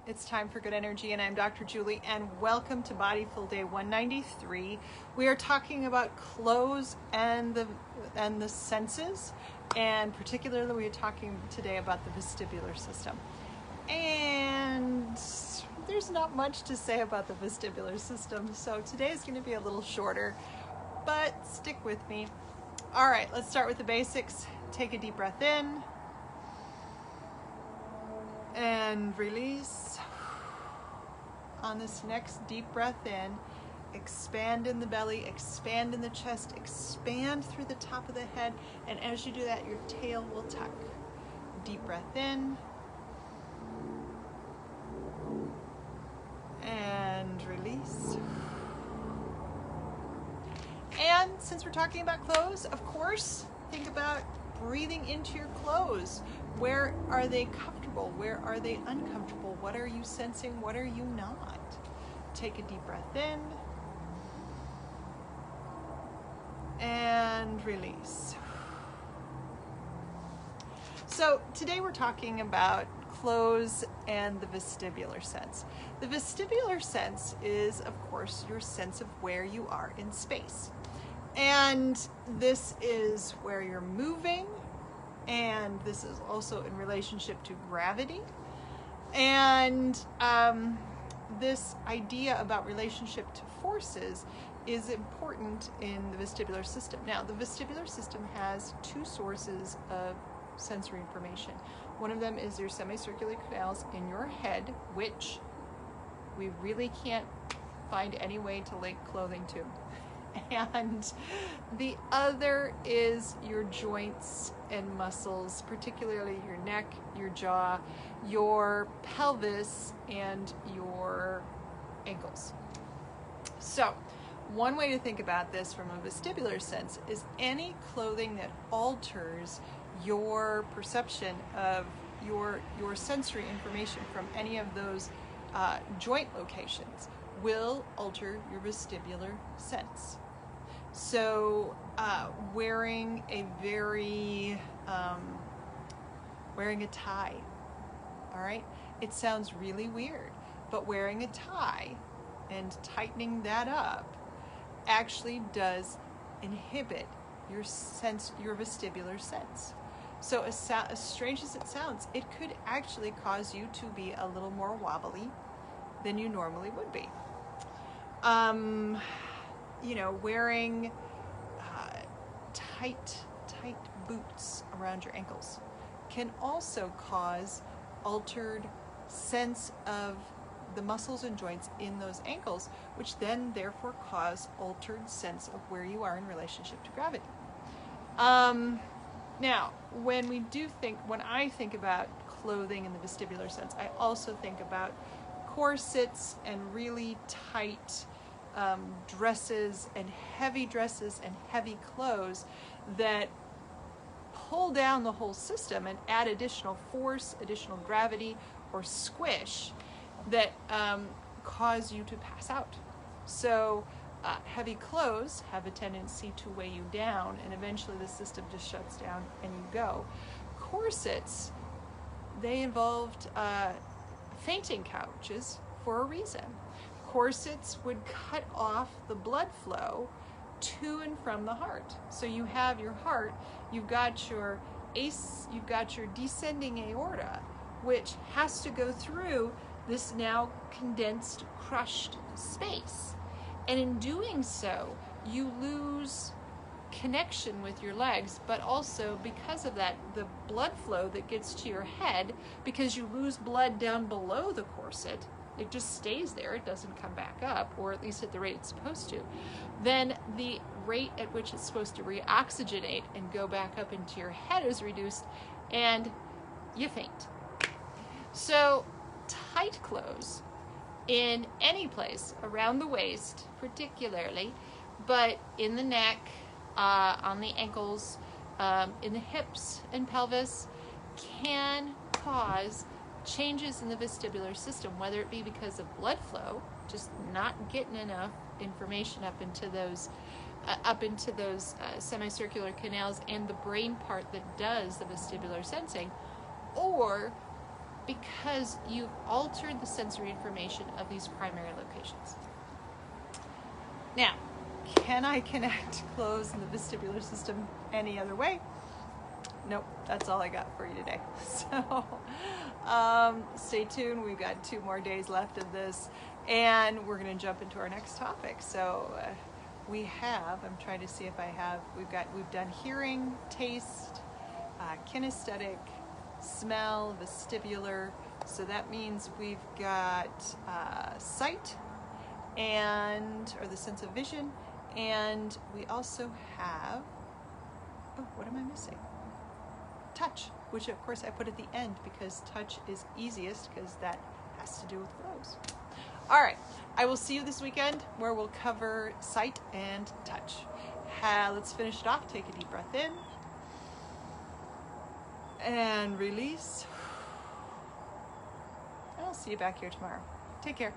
It's time for good energy, and I'm Dr. Julie, and welcome to Bodyful Day 193. We are talking about clothes and the senses, and particularly we are talking today about the vestibular system. And there's not much to say about the vestibular system, so today is going to be a little shorter, but stick with me. All right, let's start with the basics. Take a deep breath in and release. On this next deep breath in, expand in the belly, expand in the chest, expand through the top of the head, and as you do that, your tail will tuck. Deep breath in and release. And since we're talking about clothes, of course, think about breathing into your clothes. Where are they comfortable? Where are they uncomfortable? What are you sensing? What are you not? Take a deep breath in and release. So today we're talking about clothes and the vestibular sense. The vestibular sense is, of course, your sense of where you are in space. And this is where you're moving, and this is also in relationship to gravity. And this idea about relationship to forces is important in the vestibular system. Now, the vestibular system has two sources of sensory information. One of them is your semicircular canals in your head, which we really can't find any way to link clothing to. And the other is your joints and muscles, particularly your neck, your jaw, your pelvis, and your ankles. So one way to think about this from a vestibular sense is any clothing that alters your perception of your sensory information from any of those joint locations will alter your vestibular sense. So wearing a tie, all right? It sounds really weird, but wearing a tie and tightening that up actually does inhibit your vestibular sense. So as strange as it sounds, it could actually cause you to be a little more wobbly than you normally would be. Wearing tight boots around your ankles can also cause altered sense of the muscles and joints in those ankles, which then therefore cause altered sense of where you are in relationship to gravity. Now, when I think about clothing in the vestibular sense, I also think about corsets and really tight dresses and heavy clothes that pull down the whole system and add additional force, additional gravity, or squish that cause you to pass out. So heavy clothes have a tendency to weigh you down, and eventually the system just shuts down and you go. Corsets, they involved fainting couches for a reason. Corsets would cut off the blood flow to and from the heart. So you have your heart, you've got your descending aorta, which has to go through this now condensed, crushed space. And in doing so, you lose connection with your legs, but also because of that, the blood flow that gets to your head, because you lose blood down below the corset, it just stays there, it doesn't come back up, or at least at the rate it's supposed to, then the rate at which it's supposed to reoxygenate and go back up into your head is reduced, and you faint. So tight clothes in any place around the waist particularly, but in the neck, on the ankles, in the hips and pelvis, can cause changes in the vestibular system, whether it be because of blood flow, just not getting enough information up into those semicircular canals and the brain part that does the vestibular sensing, or because you've altered the sensory information of these primary locations. Now, can I connect clothes in the vestibular system any other way? Nope, that's all I got for you today. So stay tuned. We've got 2 more days left of this, and we're going to jump into our next topic. So I'm trying to see if I have, we've done hearing, taste, kinesthetic, smell, vestibular. So that means we've got sight or the sense of vision, and we also have, what am I missing? Touch, which of course I put at the end because touch is easiest because that has to do with clothes. All right, I will see you this weekend where we'll cover sight and touch. Let's finish it off. Take a deep breath in and release. And I'll see you back here tomorrow. Take care.